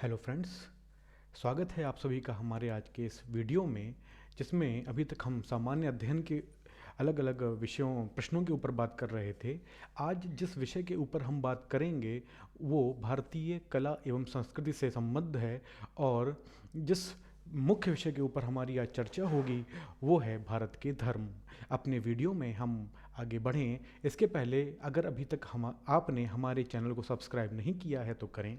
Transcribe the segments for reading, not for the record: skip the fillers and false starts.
Hello friends, स्वागत है आप सभी का हमारे आज के इस वीडियो में, जिसमें अभी तक हम सामान्य अध्ययन के अलग अलग विषयों प्रश्नों के ऊपर बात कर रहे थे। आज जिस विषय के ऊपर हम बात करेंगे वो भारतीय कला एवं संस्कृति से संबद्ध है, और जिस मुख्य विषय के ऊपर हमारी आज चर्चा होगी वो है भारत के धर्म। अपने वीडियो में हम आगे बढ़ें इसके पहले अगर अभी तक आपने हमारे चैनल को सब्सक्राइब नहीं किया है तो करें,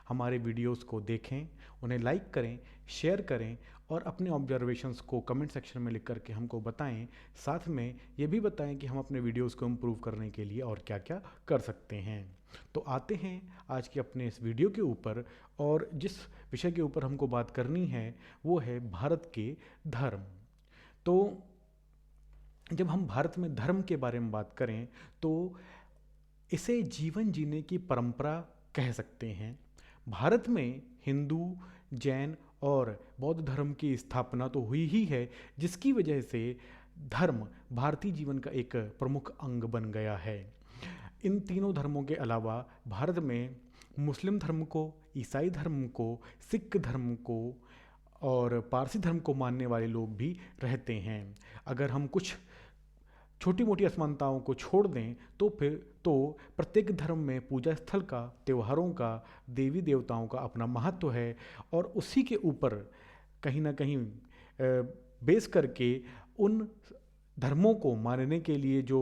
हमारे वीडियोस को देखें, उन्हें लाइक करें, शेयर करें और अपने ऑब्जर्वेशंस को कमेंट सेक्शन में लिख करके हमको बताएं। साथ में ये भी बताएं कि हम अपने वीडियोस को इम्प्रूव करने के लिए और क्या क्या कर सकते हैं। तो आते हैं आज के अपने इस वीडियो के ऊपर, और जिस विषय के ऊपर हमको बात करनी है वो है भारत के धर्म। तो जब हम भारत में धर्म के बारे में बात करें तो इसे जीवन जीने की परंपरा कह सकते हैं। भारत में हिंदू, जैन और बौद्ध धर्म की स्थापना तो हुई ही है, जिसकी वजह से धर्म भारतीय जीवन का एक प्रमुख अंग बन गया है। इन तीनों धर्मों के अलावा भारत में मुस्लिम धर्म को, ईसाई धर्म को, सिख धर्म को और पारसी धर्म को मानने वाले लोग भी रहते हैं। अगर हम कुछ छोटी मोटी असमानताओं को छोड़ दें तो प्रत्येक धर्म में पूजा स्थल का, त्योहारों का, देवी देवताओं का अपना महत्व है, और उसी के ऊपर कहीं ना कहीं बेस करके उन धर्मों को मानने के लिए जो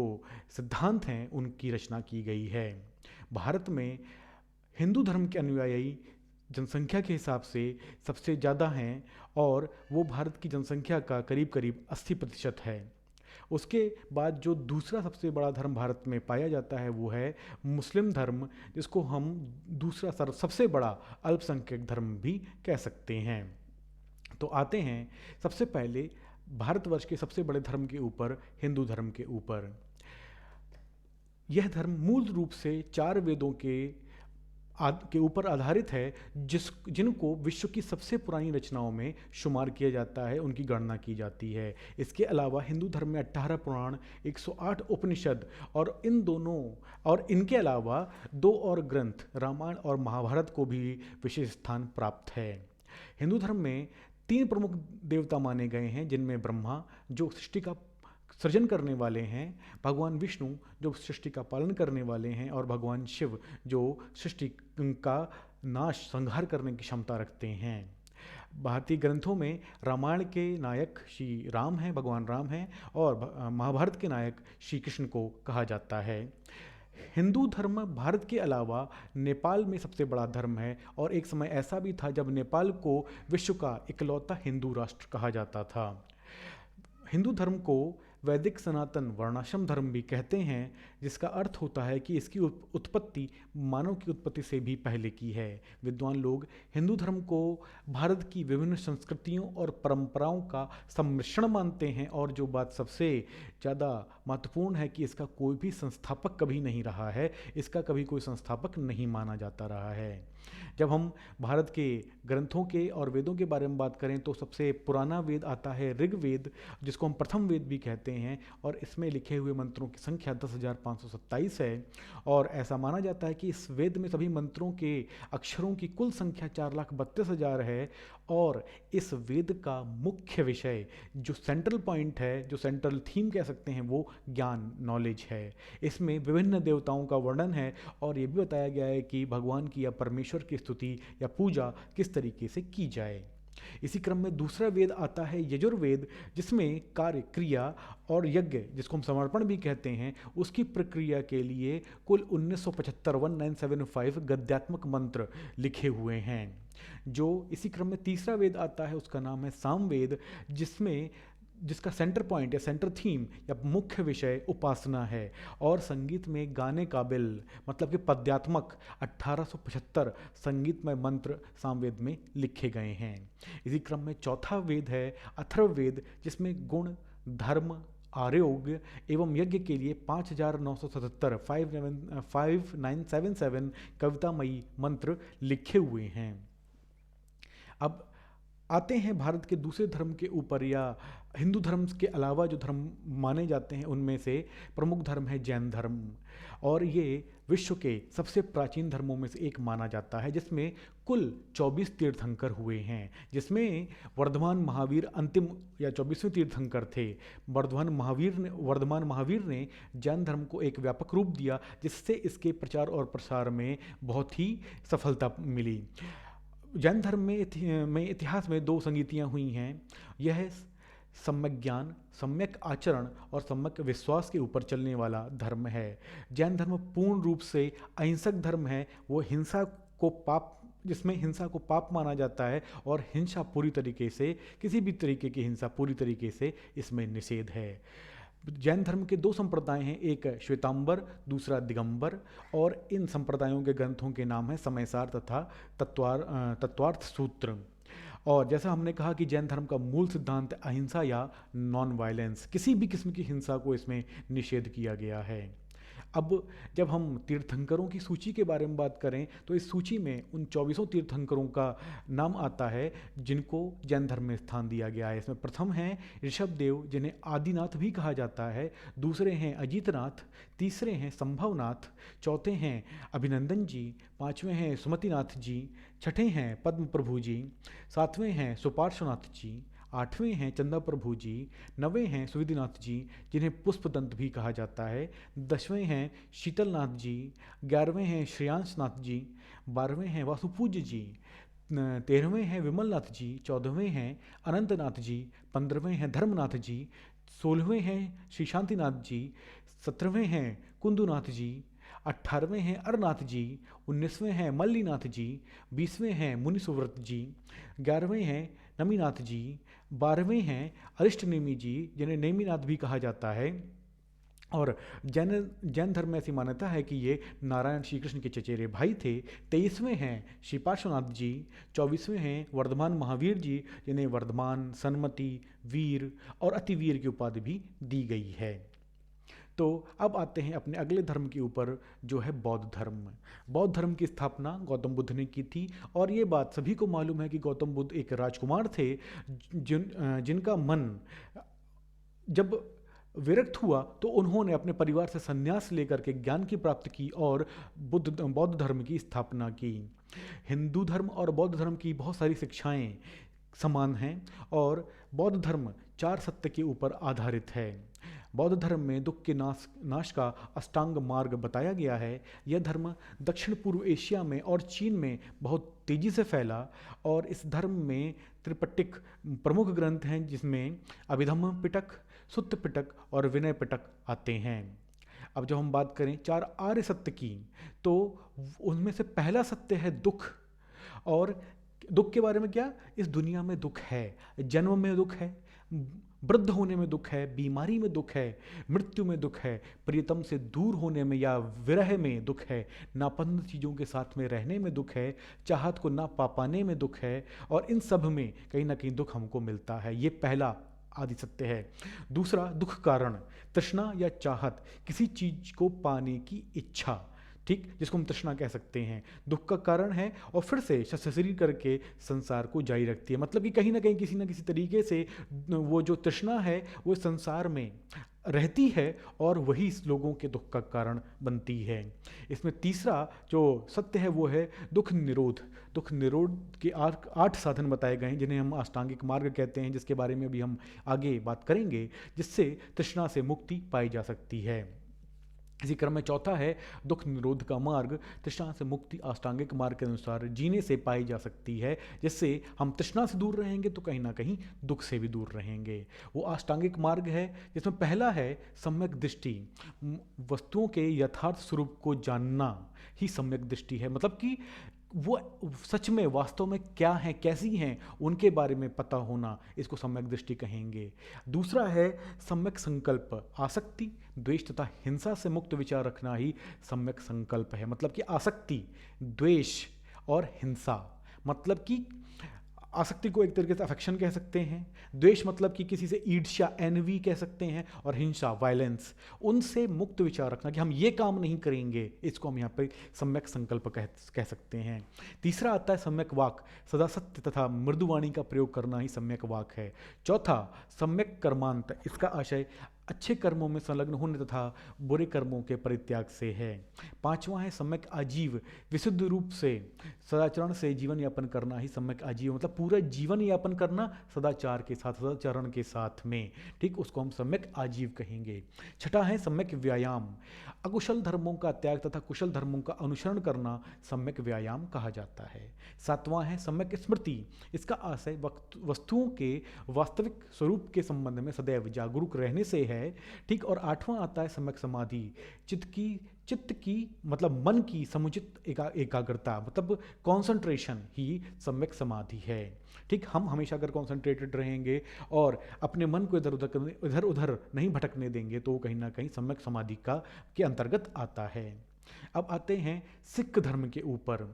सिद्धांत हैं उनकी रचना की गई है। भारत में हिंदू धर्म के अनुयायी जनसंख्या के हिसाब से सबसे ज़्यादा हैं, और वो भारत की जनसंख्या का करीब करीब 80% है। उसके बाद जो दूसरा सबसे बड़ा धर्म भारत में पाया जाता है वो है मुस्लिम धर्म, जिसको हम दूसरा सबसे बड़ा अल्पसंख्यक धर्म भी कह सकते हैं। तो आते हैं सबसे पहले भारतवर्ष के सबसे बड़े धर्म के ऊपर, हिंदू धर्म के ऊपर। यह धर्म मूल रूप से 4 वेदों के ऊपर आधारित है, जिनको विश्व की सबसे पुरानी रचनाओं में शुमार किया जाता है, उनकी गणना की जाती है। इसके अलावा हिंदू धर्म में 18 पुराण, 108 उपनिषद और इनके अलावा 2 और ग्रंथ रामायण और महाभारत को भी विशेष स्थान प्राप्त है। हिंदू धर्म में 3 प्रमुख देवता माने गए हैं, जिनमें ब्रह्मा जो सृष्टि का सृजन करने वाले हैं, भगवान विष्णु जो सृष्टि का पालन करने वाले हैं, और भगवान शिव जो सृष्टि का नाश, संहार करने की क्षमता रखते हैं। भारतीय ग्रंथों में रामायण के नायक श्री राम हैं, भगवान राम हैं, और महाभारत के नायक श्री कृष्ण को कहा जाता है। हिंदू धर्म भारत के अलावा नेपाल में सबसे बड़ा धर्म है, और एक समय ऐसा भी था जब नेपाल को विश्व का इकलौता हिंदू राष्ट्र कहा जाता था। हिंदू धर्म को वैदिक सनातन वर्णाश्रम धर्म भी कहते हैं, जिसका अर्थ होता है कि इसकी उत्पत्ति मानव की उत्पत्ति से भी पहले की है। विद्वान लोग हिंदू धर्म को भारत की विभिन्न संस्कृतियों और परंपराओं का सम्मिश्रण मानते हैं, और जो बात सबसे ज़्यादा महत्वपूर्ण है कि इसका कोई भी संस्थापक कभी नहीं रहा है, इसका कभी कोई संस्थापक नहीं माना जाता रहा है। जब हम भारत के ग्रंथों के और वेदों के बारे में बात करें तो सबसे पुराना वेद आता है ऋग्वेद, जिसको हम प्रथम वेद भी कहते हैं, और इसमें लिखे हुए मंत्रों की संख्या 10,527 है। और ऐसा माना जाता है कि इस वेद में सभी मंत्रों के अक्षरों की कुल संख्या 4,32,000 है। और इस वेद का मुख्य विषय, जो सेंट्रल पॉइंट है, जो सेंट्रल थीम कह सकते हैं, वो ज्ञान, नॉलेज है। इसमें विभिन्न देवताओं का वर्णन है, और ये भी बताया गया है कि भगवान की या परमेश्वर की स्तुति या पूजा किस तरीके से की जाए। इसी क्रम में दूसरा वेद आता है यजुर्वेद, जिसमें कार्य, क्रिया और यज्ञ, जिसको हम समर्पण भी कहते हैं, उसकी प्रक्रिया के लिए कुल 1975 गद्यात्मक मंत्र लिखे हुए हैं। जो इसी क्रम में तीसरा वेद आता है, उसका नाम है सामवेद, जिसका सेंटर पॉइंट या सेंटर थीम या मुख्य विषय उपासना है, और संगीत में गाने काबिल, मतलब कि पद्यात्मक 1875 संगीतमय मंत्र सामवेद में लिखे गए हैं। इसी क्रम में चौथा वेद है अथर्ववेद, जिसमें गुण, धर्म, आरोग्य एवं यज्ञ के लिए 5,977 5977 कवितामयी मंत्र लिखे हुए हैं। अब आते हैं भारत के दूसरे धर्म के ऊपर या हिंदू धर्म के अलावा जो धर्म माने जाते हैं उनमें से प्रमुख धर्म है जैन धर्म, और ये विश्व के सबसे प्राचीन धर्मों में से एक माना जाता है, जिसमें कुल 24 तीर्थंकर हुए हैं, जिसमें वर्धमान महावीर अंतिम या 24वें तीर्थंकर थे। वर्धमान महावीर ने जैन धर्म को एक व्यापक रूप दिया, जिससे इसके प्रचार और प्रसार में बहुत ही सफलता मिली। जैन धर्म में इतिहास में दो संगीतियाँ हुई हैं। यह है सम्यक ज्ञान, सम्यक आचरण और सम्यक विश्वास के ऊपर चलने वाला धर्म है। जैन धर्म पूर्ण रूप से अहिंसक धर्म है। वो जिसमें हिंसा को पाप माना जाता है, और हिंसा पूरी तरीके से, किसी भी तरीके की हिंसा पूरी तरीके से इसमें निषेध है। जैन धर्म के दो संप्रदाय हैं, एक श्वेतांबर, दूसरा दिगंबर, और इन संप्रदायों के ग्रंथों के नाम हैं समयसार तथा तत्वार्थ सूत्र। और जैसा हमने कहा कि जैन धर्म का मूल सिद्धांत अहिंसा या नॉन वायलेंस, किसी भी किस्म की हिंसा को इसमें निषेध किया गया है। अब जब हम तीर्थंकरों की सूची के बारे में बात करें तो इस सूची में उन 24 तीर्थंकरों का नाम आता है जिनको जैन धर्म में स्थान दिया गया है। इसमें प्रथम हैं ऋषभदेव, जिन्हें आदिनाथ भी कहा जाता है। दूसरे हैं अजीतनाथ, तीसरे हैं संभवनाथ, चौथे हैं अभिनंदन जी, पांचवें हैं सुमतिनाथ जी, छठे हैं पद्म प्रभु जी, सातवें हैं सुपार्श्वनाथ जी, आठवें हैं चंदा प्रभु जी, नवें हैं सुविधिनाथ जी, जिन्हें पुष्पदंत भी कहा जाता है, दसवें हैं शीतलनाथ जी, 11वें हैं श्रेयांशनाथ जी, 12वें हैं वासुपूज्य जी, 13वें हैं विमलनाथ जी, 14वें हैं अनंतनाथ जी, 15वें हैं धर्मनाथ जी, 16वें हैं श्री शांतिनाथ जी, 17वें हैं कुंदुनाथ जी, 18वें हैं अरनाथ जी, 19वें हैं मल्लीनाथ जी, 20वें हैं मुनिसुव्रत जी, 11वें हैं नमीनाथ जी, 12वें हैं अरिष्टनेमी जी, जिन्हें नेमीनाथ भी कहा जाता है। और जैन धर्म में ऐसी मान्यता है कि ये नारायण श्री कृष्ण के चचेरे भाई थे। 23वें हैं श्री पार्श्वनाथ जी, 24वें हैं वर्धमान महावीर जी, जिन्हें वर्धमान, सन्मति, वीर और अतिवीर की उपाधि भी दी गई है। तो अब आते हैं अपने अगले धर्म के ऊपर, जो है बौद्ध धर्म। बौद्ध धर्म की स्थापना गौतम बुद्ध ने की थी, और ये बात सभी को मालूम है कि गौतम बुद्ध एक राजकुमार थे जिनका मन जब विरक्त हुआ तो उन्होंने अपने परिवार से संन्यास लेकर के ज्ञान की प्राप्ति की और बौद्ध धर्म की स्थापना की। हिंदू धर्म और बौद्ध धर्म की बहुत सारी शिक्षाएं समान हैं, और बौद्ध धर्म 4 सत्य के ऊपर आधारित है। बौद्ध धर्म में दुख के नाश का अष्टांग मार्ग बताया गया है। यह धर्म दक्षिण पूर्व एशिया में और चीन में बहुत तेजी से फैला, और इस धर्म में त्रिपिटक प्रमुख ग्रंथ हैं, जिसमें अभिधम्म पिटक, सुत्त पिटक और विनय पिटक आते हैं। अब जब हम बात करें 4 आर्य सत्य की, तो उनमें से पहला सत्य है दुख। और दुख के बारे में क्या? इस दुनिया में दुख है, जन्म में दुख है, वृद्ध होने में दुख है, बीमारी में दुख है, मृत्यु में दुख है, प्रियतम से दूर होने में या विरह में दुख है, नापसंद चीज़ों के साथ में रहने में दुख है, चाहत को ना पा पाने में दुख है, और इन सब में कहीं ना कहीं दुख हमको मिलता है। ये पहला आदि सत्य है। दूसरा दुख कारण, तृष्णा या चाहत, किसी चीज को पाने की इच्छा, ठीक, जिसको हम तृष्णा कह सकते हैं, दुख का कारण है, और फिर से शरीर करके संसार को जारी रखती है। मतलब कि कहीं ना कहीं किसी ना किसी तरीके से वो जो तृष्णा है वो संसार में रहती है, और वही इस लोगों के दुख का कारण बनती है। इसमें तीसरा जो सत्य है वो है दुख निरोध। दुख निरोध के 8 साधन बताए गए हैं, जिन्हें हम अष्टांगिक मार्ग कहते हैं, जिसके बारे में भी हम आगे बात करेंगे, जिससे तृष्णा से मुक्ति पाई जा सकती है। इसी क्रम में चौथा है दुख निरोध का मार्ग। तृष्णा से मुक्ति अष्टांगिक मार्ग के अनुसार जीने से पाई जा सकती है, जिससे हम तृष्णा से दूर रहेंगे तो कहीं ना कहीं दुख से भी दूर रहेंगे। वो अष्टांगिक मार्ग है जिसमें पहला है सम्यक दृष्टि। वस्तुओं के यथार्थ स्वरूप को जानना ही सम्यक दृष्टि है। मतलब कि वो सच में वास्तव में क्या है, कैसी हैं, उनके बारे में पता होना, इसको सम्यक दृष्टि कहेंगे। दूसरा है सम्यक संकल्प। आसक्ति, द्वेष तथा हिंसा से मुक्त विचार रखना ही सम्यक संकल्प है। मतलब कि आसक्ति, द्वेष और हिंसा, मतलब कि आसक्ति को एक तरीके से अफेक्शन कह सकते हैं। द्वेष मतलब कि किसी से ईर्ष्या, एनवी कह सकते हैं। और हिंसा, वायलेंस, उनसे मुक्त विचार रखना कि हम ये काम नहीं करेंगे, इसको हम यहाँ पे सम्यक संकल्प कह सकते हैं। तीसरा आता है सम्यक वाक, सदा सत्य तथा मृदुवाणी का प्रयोग करना ही सम्यक वाक है। चौथा सम्यक कर्मांत, इसका आशय अच्छे कर्मों में संलग्न होने तथा बुरे कर्मों के परित्याग से है। पांचवा है सम्यक आजीव, विशुद्ध रूप से सदाचरण से जीवन यापन करना ही सम्यक आजीव, मतलब पूरा जीवन यापन करना सदाचार के साथ, सदाचरण के साथ में, ठीक, उसको हम सम्यक आजीव कहेंगे। छठा है सम्यक व्यायाम, अकुशल धर्मों का त्याग तथा कुशल धर्मों का अनुसरण करना सम्यक व्यायाम कहा जाता है। सातवां है सम्यक स्मृति, इसका आशय वस्तुओं के वास्तविक स्वरूप के संबंध में सदैव जागरूक रहने से है, ठीक। और आठवां आता है सम्यक समाधि, चित्त की मतलब मन की समुचित एकाग्रता, मतलब कॉन्सेंट्रेशन ही सम्यक समाधि है, ठीक। हम हमेशा अगर कॉन्सेंट्रेटेड रहेंगे और अपने मन को इधर उधर नहीं भटकने देंगे तो कहीं ना कहीं सम्यक समाधि के अंतर्गत आता है। अब आते हैं सिख धर्म के ऊपर।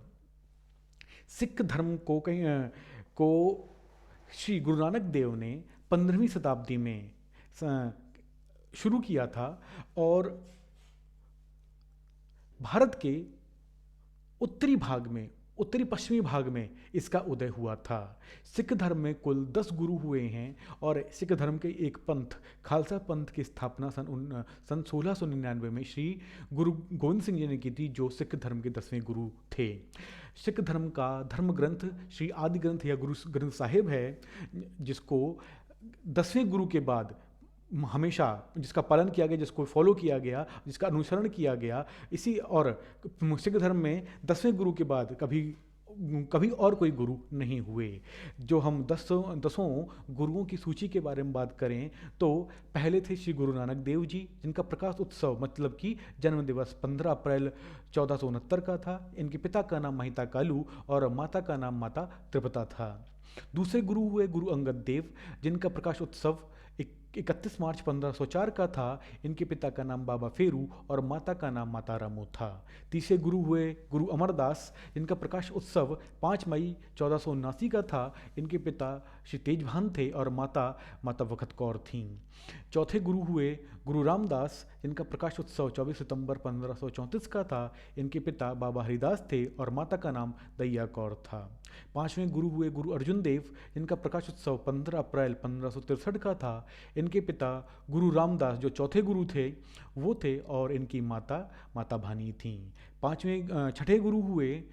सिख धर्म को श्री गुरु नानक देव ने 15वीं शताब्दी में शुरू किया था और भारत के उत्तरी भाग में, उत्तरी पश्चिमी भाग में इसका उदय हुआ था। सिख धर्म में कुल 10 गुरु हुए हैं और सिख धर्म के एक पंथ, खालसा पंथ की स्थापना सन 1699 में श्री गुरु गोविंद सिंह जी ने की थी, जो सिख धर्म के 10वें गुरु थे। सिख धर्म का धर्म ग्रंथ श्री आदि ग्रंथ या गुरु ग्रंथ साहिब है, जिसको 10वें गुरु के बाद हमेशा जिसका पालन किया गया, जिसको फॉलो किया गया, जिसका अनुसरण किया गया, इसी और सिख धर्म में 10वें गुरु के बाद कभी और कोई गुरु नहीं हुए। जो हम दसों गुरुओं की सूची के बारे में बात करें तो पहले थे श्री गुरु नानक देव जी, जिनका प्रकाश उत्सव मतलब कि जन्म दिवस 15 अप्रैल 1469 का था। इनके पिता का नाम महिता कालू और माता का नाम माता त्रिपता था। दूसरे गुरु हुए गुरु अंगद देव, जिनका प्रकाश उत्सव 31 मार्च 1504 का था। इनके पिता का नाम बाबा फेरू और माता का नाम माता रामू था। तीसरे गुरु हुए गुरु अमरदास, जिनका प्रकाश उत्सव 5 मई 1479 का था। इनके पिता श्री तेजभान थे और माता वखत कौर थीं। चौथे गुरु हुए गुरु रामदास, जिनका प्रकाश उत्सव 24 सितंबर 1534 का था। इनके पिता बाबा हरिदास थे और माता का नाम दैया कौर था। पांचवें गुरु हुए गुरु अर्जुन देव, जिनका प्रकाश उत्सव 15 अप्रैल 1563 का था। इनके पिता गुरु रामदास जो चौथे गुरु थे वो थे और इनकी माता भानी थीं। छठे गुरु हुए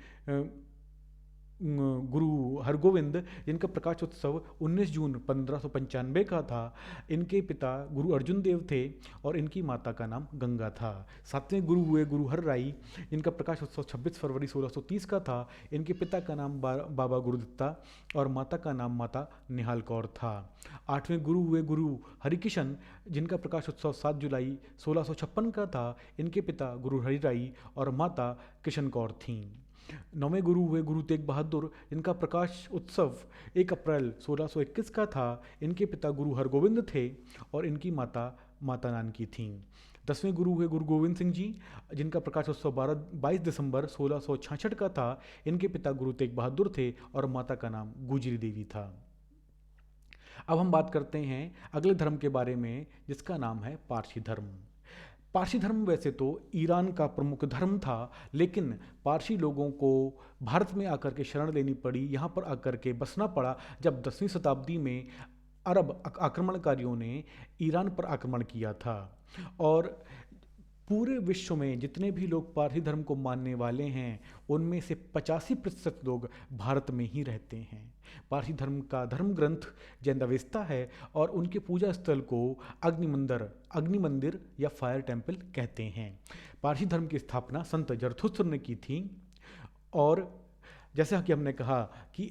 गुरु हरगोविंद, जिनका प्रकाश उत्सव 19 जून 1595 का था। इनके पिता गुरु अर्जुन देव थे और इनकी माता का नाम गंगा था। सातवें गुरु हुए गुरु हर राई, जिनका प्रकाश उत्सव 26 फरवरी 1630 का था। इनके पिता का नाम बाबा गुरुदत्ता और माता का नाम माता निहाल कौर था। आठवें गुरु हुए गुरु हरिकिशन, जिनका प्रकाश उत्सव 7 जुलाई 1656 का था। इनके पिता गुरु हरिराई और माता किशन कौर थीं। नौवें गुरु हुए गुरु तेग बहादुर, जिनका प्रकाश उत्सव 1 अप्रैल 1621 का था। इनके पिता गुरु हरगोविंद थे और इनकी माता नानकी थीं। 10वें गुरु हुए गुरु गोविंद सिंह जी, जिनका प्रकाश उत्सव 22 दिसंबर 1666 का था। इनके पिता गुरु तेग बहादुर थे और माता का नाम गुजरी देवी था। अब हम बात करते हैं अगले धर्म के बारे में, जिसका नाम है पारसी धर्म। पारसी धर्म वैसे तो ईरान का प्रमुख धर्म था, लेकिन पारसी लोगों को भारत में आकर के शरण लेनी पड़ी, यहाँ पर आकर के बसना पड़ा जब 10वीं शताब्दी में अरब आक्रमणकारियों ने ईरान पर आक्रमण किया था। और पूरे विश्व में जितने भी लोग पारसी धर्म को मानने वाले हैं, उनमें से 85% लोग भारत में ही रहते हैं। पारसी धर्म का धर्म ग्रंथ जैंदावेस्ता है और उनके पूजा स्थल को अग्नि मंदिर या फायर टेम्पल कहते हैं। पारसी धर्म की स्थापना संत जरथुस्त्र ने की थी और जैसा कि हमने कहा कि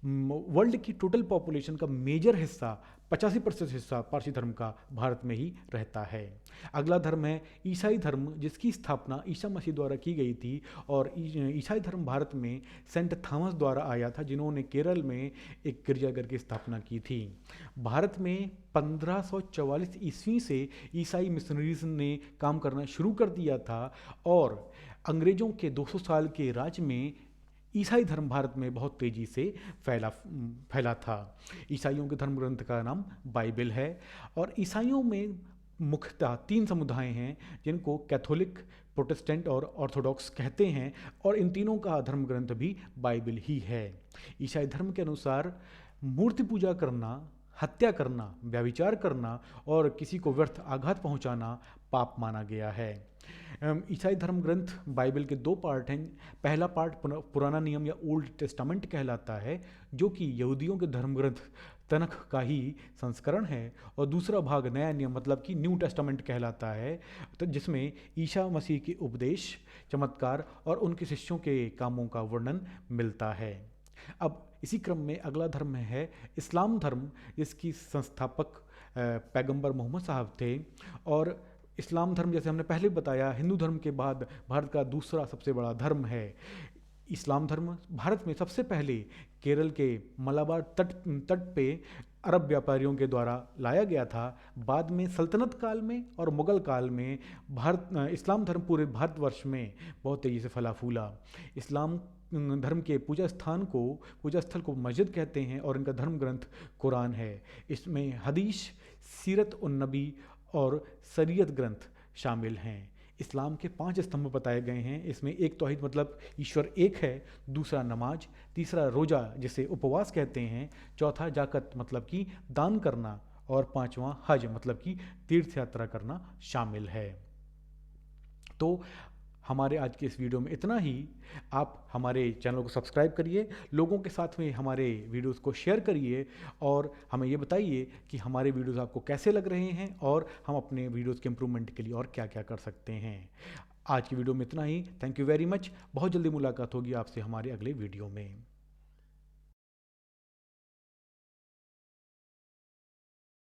वर्ल्ड की टोटल पॉपुलेशन का मेजर हिस्सा 85% हिस्सा पारसी धर्म का भारत में ही रहता है। अगला धर्म है ईसाई धर्म, जिसकी स्थापना ईसा मसीह द्वारा की गई थी और ईसाई धर्म भारत में सेंट थॉमस द्वारा आया था, जिन्होंने केरल में एक गिरजाघर की स्थापना की थी। भारत में 1544 ईस्वी से ईसाई मिशनरीज ने काम करना शुरू कर दिया था और अंग्रेजों के 200 साल के राज में ईसाई धर्म भारत में बहुत तेज़ी से फैला था। ईसाइयों के धर्म ग्रंथ का नाम बाइबल है और ईसाइयों में मुख्यतः 3 समुदाय हैं जिनको कैथोलिक, प्रोटेस्टेंट और ऑर्थोडॉक्स कहते हैं और इन तीनों का धर्म ग्रंथ भी बाइबल ही है। ईसाई धर्म के अनुसार मूर्ति पूजा करना, हत्या करना, व्यभिचार करना और किसी को व्यर्थ आघात पहुंचाना पाप माना गया है। ईसाई धर्म ग्रंथ बाइबल के 2 पार्ट हैं। पहला पार्ट पुराना नियम या ओल्ड टेस्टामेंट कहलाता है, जो कि यहूदियों के धर्म ग्रंथ तनख का ही संस्करण है, और दूसरा भाग नया नियम मतलब कि न्यू टेस्टामेंट कहलाता है, तो जिसमें ईसा मसीह के उपदेश, चमत्कार और उनके शिष्यों के कामों का वर्णन मिलता है। अब इसी क्रम में अगला धर्म है इस्लाम धर्म, जिसकी संस्थापक पैगंबर मोहम्मद साहब थे। और इस्लाम धर्म, जैसे हमने पहले बताया, हिंदू धर्म के बाद भारत का दूसरा सबसे बड़ा धर्म है। इस्लाम धर्म भारत में सबसे पहले केरल के मलाबार तट पे अरब व्यापारियों के द्वारा लाया गया था। बाद में सल्तनत काल में और मुगल काल में इस्लाम धर्म पूरे भारतवर्ष में बहुत तेज़ी से फला फूला। इस्लाम धर्म के पूजा स्थल को मस्जिद कहते हैं और इनका धर्म ग्रंथ कुरान है। इसमें हदीस, सीरत उन नबी और शरीयत ग्रंथ शामिल हैं। इस्लाम के 5 स्तंभ बताए गए हैं। इसमें एक तौहीद मतलब ईश्वर एक है, दूसरा नमाज, तीसरा रोज़ा जिसे उपवास कहते हैं, चौथा जाकत मतलब कि दान करना, और 5वां हज मतलब कि तीर्थ यात्रा करना शामिल है। तो हमारे आज के इस वीडियो में इतना ही। आप हमारे चैनल को सब्सक्राइब करिए, लोगों के साथ में हमारे वीडियोस को शेयर करिए और हमें ये बताइए कि हमारे वीडियोस आपको कैसे लग रहे हैं और हम अपने वीडियोस के इम्प्रूवमेंट के लिए और क्या क्या कर सकते हैं। आज की वीडियो में इतना ही। Thank you very much. बहुत जल्दी मुलाकात होगी आपसे हमारे अगले वीडियो में।